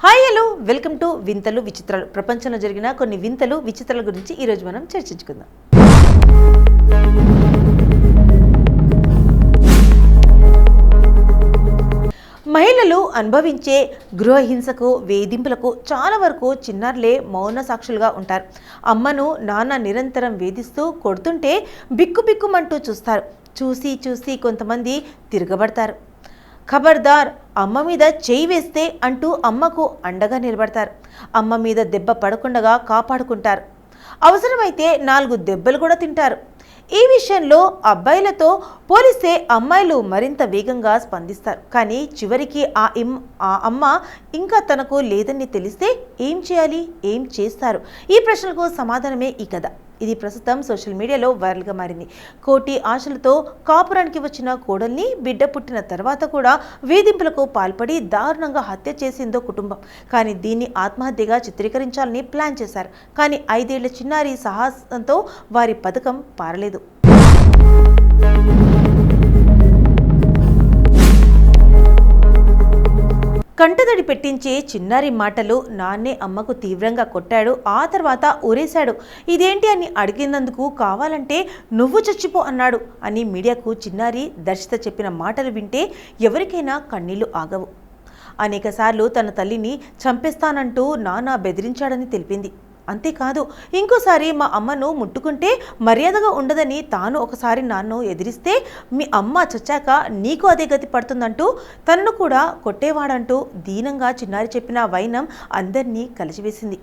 Hi hello welcome to వింతలు విచిత్రాలు. ప్రపంచంలో జరిగిన కొన్ని వింతలు విచిత్రాల గురించి ఈరోజు మనం చర్చించుకుందాం. మహిళలు అనుభవించే గృహహింసకు వేధింపులకు చాలా వరకు చిన్నారులే మౌన సాక్షులుగా ఉంటారు. అమ్మను నాన్న నిరంతరం వేధిస్తూ కొడుతుంటే బిక్కుబిక్కుమంటూ చూస్తారు. చూసి కొంతమంది తిరగబడతారు. ఖబర్దార్, అమ్మ మీద చేయి వేస్తే అంటూ అమ్మకు అండగా నిలబడతారు. అమ్మ మీద దెబ్బ పడకుండా కాపాడుకుంటారు. అవసరమైతే 4 దెబ్బలు కూడా తింటారు. ఈ విషయంలో అబ్బాయిలతో పోలిస్తే అమ్మాయిలు మరింత వేగంగా స్పందిస్తారు. కానీ చివరికి ఆ అమ్మ ఇంకా తనకు లేదని తెలిస్తే ఏం చేయాలి, ఏం చేస్తారు? ఈ ప్రశ్నలకు సమాధానమే ఈ కథ. ఇది ప్రస్తుతం సోషల్ మీడియాలో వైరల్గా మారింది. కోటి ఆశలతో కాపురానికి వచ్చిన కోడల్ని బిడ్డ పుట్టిన తర్వాత కూడా వేధింపులకు పాల్పడి దారుణంగా హత్య చేసిందో కుటుంబం. కానీ దీన్ని ఆత్మహత్యగా చిత్రీకరించాలని ప్లాన్ చేశారు. కానీ 5 ఏళ్ల చిన్నారి సాహసంతో వారి పథకం పారలేదు. కంటతడి పెట్టించే చిన్నారి మాటలు. నాన్నే అమ్మకు తీవ్రంగా కొట్టాడు, ఆ తర్వాత ఊరేశాడు. ఇదేంటి అని అడిగినందుకు కావాలంటే నువ్వు చచ్చిపో అన్నాడు అని మీడియాకు చిన్నారి దర్శిత చెప్పిన మాటలు వింటే ఎవరికైనా కన్నీళ్లు ఆగవు. అనేకసార్లు తన తల్లిని చంపేస్తానంటూ నాన్న బెదిరించాడని తెలిపింది. అంతేకాదు, ఇంకోసారి మా అమ్మను ముట్టుకుంటే మర్యాదగా ఉండదని తాను ఒకసారి నాన్ను ఎదిరిస్తే మీ అమ్మ చచ్చాక నీకు అదే గతి పడుతుందంటూ తనను కూడా కొట్టేవాడంటూ దీనంగా చిన్నారి చెప్పిన వైనం అందరినీ కలిసివేసింది.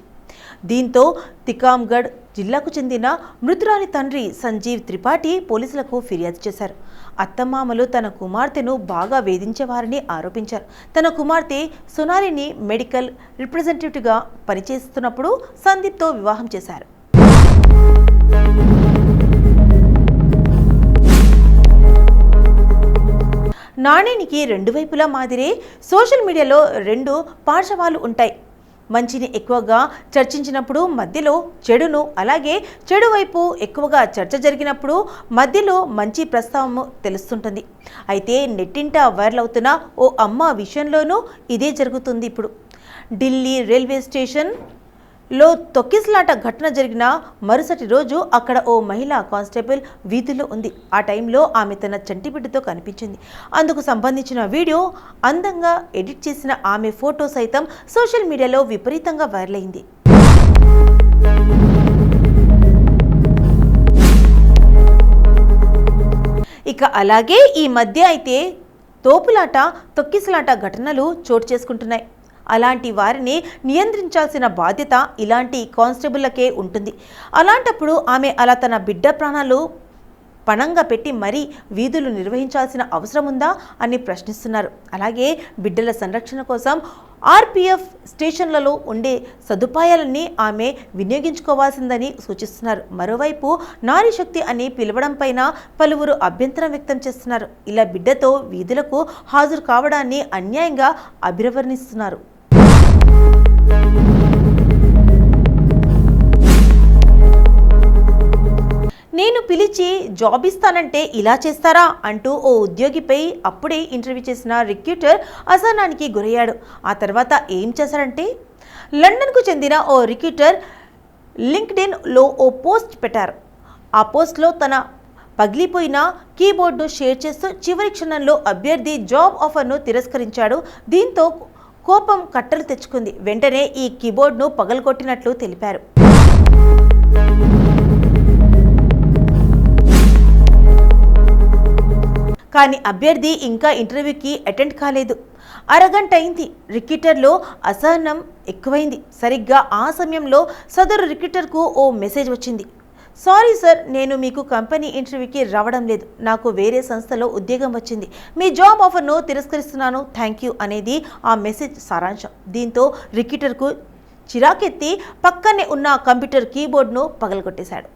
దీంతో తికాంగఢ్ జిల్లాకు చెందిన మృతురాలి తండ్రి సంజీవ్ త్రిపాఠి పోలీసులకు ఫిర్యాదు చేశారు. అత్తమామలు తన కుమార్తెను బాగా వేధించేవారని ఆరోపించారు. తన కుమార్తె సోనాలిని మెడికల్ రిప్రజెంటేటివ్గా పనిచేస్తున్నప్పుడు సందీప్తో వివాహం చేశారు. నాణేనికి 2 వైపులా మాదిరే సోషల్ మీడియాలో 2 పార్శ్వాలు ఉంటాయి. మంచిని ఎక్కువగా చర్చించినప్పుడు మధ్యలో చెడును, అలాగే చెడు వైపు ఎక్కువగా చర్చ జరిగినప్పుడు మధ్యలో మంచి ప్రస్తావము తెలుస్తుంటుంది. అయితే నెట్టింట వైరల్ అవుతున్న ఓ అమ్మ విషయంలోనూ ఇదే జరుగుతుంది. ఇప్పుడు ఢిల్లీ రైల్వే స్టేషన్లో తొక్కిసలాట ఘటన జరిగిన మరుసటి రోజు అక్కడ ఓ మహిళా కానిస్టేబుల్ వీధిలో ఉంది. ఆ టైంలో ఆమె తన చంటిబిడ్డతో కనిపించింది. అందుకు సంబంధించిన వీడియో అందంగా ఎడిట్ చేసిన ఆమె ఫోటో సైతం సోషల్ మీడియాలో విపరీతంగా వైరల్ అయింది. ఇక అలాగే ఈ మధ్య అయితే తోపులాట, తొక్కిసలాట ఘటనలు చోటు చేసుకుంటున్నాయి. అలాంటి వారిని నియంత్రించాల్సిన బాధ్యత ఇలాంటి కానిస్టేబుళ్లకే ఉంటుంది. అలాంటప్పుడు ఆమె అలా తన బిడ్డ ప్రాణాలు పణంగా పెట్టి మరీ వీధులు నిర్వహించాల్సిన అవసరం ఉందా అని ప్రశ్నిస్తున్నారు. అలాగే బిడ్డల సంరక్షణ కోసం ఆర్పీఎఫ్ స్టేషన్లలో ఉండే సదుపాయాలన్నీ ఆమె వినియోగించుకోవాల్సిందని సూచిస్తున్నారు. మరోవైపు నారీ శక్తి అని పిలవడం పైన పలువురు అభ్యంతరం వ్యక్తం చేస్తున్నారు. ఇలా బిడ్డతో వీధులకు హాజరు కావడాన్ని అన్యాయంగా అభివర్ణిస్తున్నారు. నేను పిలిచి జాబ్ ఇస్తానంటే ఇలా చేస్తారా అంటూ ఓ ఉద్యోగిపై అప్పుడే ఇంటర్వ్యూ చేసిన రిక్రూటర్ అసహనానికి గురయ్యాడు. ఆ తర్వాత ఏం చేశారంటే, లండన్కు చెందిన ఓ రిక్రూటర్ లింక్డ్ఇన్లో ఓ పోస్ట్ పెట్టారు. ఆ పోస్ట్లో తన పగిలిపోయిన కీబోర్డ్ను షేర్ చేస్తూ చివరి క్షణంలో అభ్యర్థి జాబ్ ఆఫర్ను తిరస్కరించాడు. దీంతో కోపం కట్టలు తెచ్చుకుంది. వెంటనే ఈ కీబోర్డ్ను పగలగొట్టినట్లు తెలిపారు. కానీ అభ్యర్థి ఇంకా ఇంటర్వ్యూకి అటెండ్ కాలేదు. అరగంట అయింది. రిక్రూటర్లో అసహనం ఎక్కువైంది. సరిగ్గా ఆ సమయంలో సదరు రిక్రూటర్కు ఓ మెసేజ్ వచ్చింది. సారీ సార్, నేను మీకు కంపెనీ ఇంటర్వ్యూకి రావడం లేదు. నాకు వేరే సంస్థలో ఉద్యోగం వచ్చింది. మీ జాబ్ ఆఫర్ను తిరస్కరిస్తున్నాను, థ్యాంక్ యూ అనేది ఆ మెసేజ్ సారాంశం. దీంతో రిక్రూటర్కు చిరాకెత్తి పక్కనే ఉన్న కంప్యూటర్ కీబోర్డ్ను పగలగొట్టేశాడు.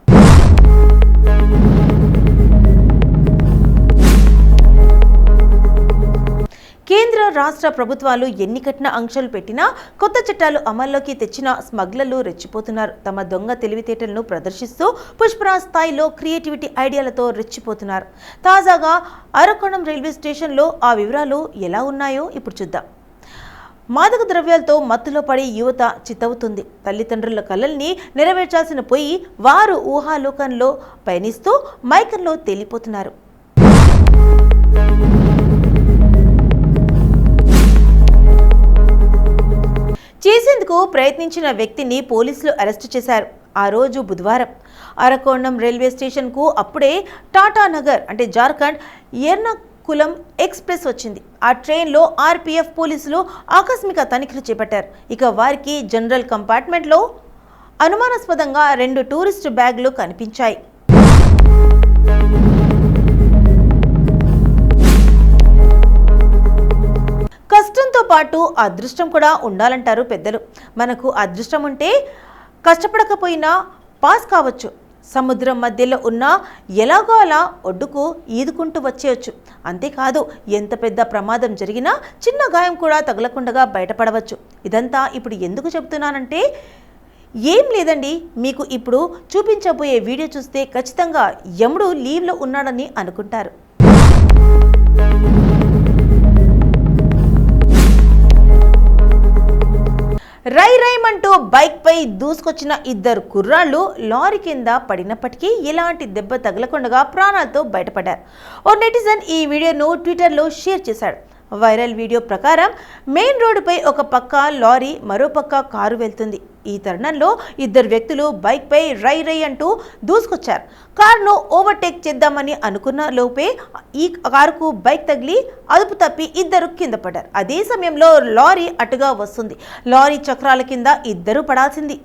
కేంద్ర రాష్ట్ర ప్రభుత్వాలు ఎన్ని కఠిన ఆంక్షలు పెట్టినా, కొత్త చట్టాలు అమల్లోకి తెచ్చిన స్మగ్లర్లు రెచ్చిపోతున్నారు. తమ దొంగ తెలివితేటలను ప్రదర్శిస్తూ పుష్పరాజ్ స్థాయిలో క్రియేటివిటీ ఐడియాలతో రెచ్చిపోతున్నారు. తాజాగా అరకోణం రైల్వే స్టేషన్లో ఆ వివరాలు ఎలా ఉన్నాయో ఇప్పుడు చూద్దాం. మాదక ద్రవ్యాలతో మత్తులో పడి యువత చిత్తవుతుంది. తల్లిదండ్రుల కలల్ని నెరవేర్చాల్సిన పోయి వారు ఊహాలోకంలో పయనిస్తూ మైకంలో తేలిపోతున్నారు. చేసేందుకు ప్రయత్నించిన వ్యక్తిని పోలీసులు అరెస్టు చేశారు. ఆ రోజు బుధవారం అరకోణం రైల్వే స్టేషన్కు అప్పుడే టాటా నగర్ అంటే జార్ఖండ్ ఎర్నాకులం ఎక్స్ప్రెస్ వచ్చింది. ఆ ట్రైన్లో ఆర్పీఎఫ్ పోలీసులు ఆకస్మిక తనిఖీలు చేపట్టారు. ఇక వారికి జనరల్ కంపార్ట్మెంట్లో అనుమానాస్పదంగా 2 టూరిస్ట్ బ్యాగులు కనిపించాయి. కష్టంతో పాటు అదృష్టం కూడా ఉండాలంటారు పెద్దలు. మనకు అదృష్టం ఉంటే కష్టపడకపోయినా పాస్ కావచ్చు. సముద్రం మధ్యలో ఉన్న ఎలాగో అలా ఒడ్డుకు ఈదుకుంటూ వచ్చేయచ్చు. అంతేకాదు, ఎంత పెద్ద ప్రమాదం జరిగినా చిన్న గాయం కూడా తగలకుండా బయటపడవచ్చు. ఇదంతా ఇప్పుడు ఎందుకు చెప్తున్నానంటే ఏం లేదండి, మీకు ఇప్పుడు చూపించబోయే వీడియో చూస్తే ఖచ్చితంగా యముడు లీవ్లో ఉన్నాడని అనుకుంటారు. రై రైమంటూ బైక్ పై దూసుకొచ్చిన 2 కుర్రాళ్ళు లారీ కింద పడినప్పటికీ ఎలాంటి దెబ్బ తగలకుండా ప్రాణాలతో బయటపడ్డారు. ఓ నెటిజన్ ఈ వీడియోను ట్విట్టర్లో షేర్ చేశాడు. వైరల్ వీడియో ప్రకారం మెయిన్ రోడ్డుపై ఒక పక్క లారీ, మరో పక్క కారు వెళ్తుంది. ఈ తరుణంలో 2 వ్యక్తులు బైక్ పై రై రై అంటూ దూసుకొచ్చారు. కారును ఓవర్టేక్ చేద్దామని అనుకున్న లోపే ఈ కారుకు బైక్ తగిలి అదుపు తప్పి 2 కింద పడ్డారు. అదే సమయంలో లారీ అటుగా వస్తుంది. లారీ చక్రాల కింద 2 పడాల్సింది.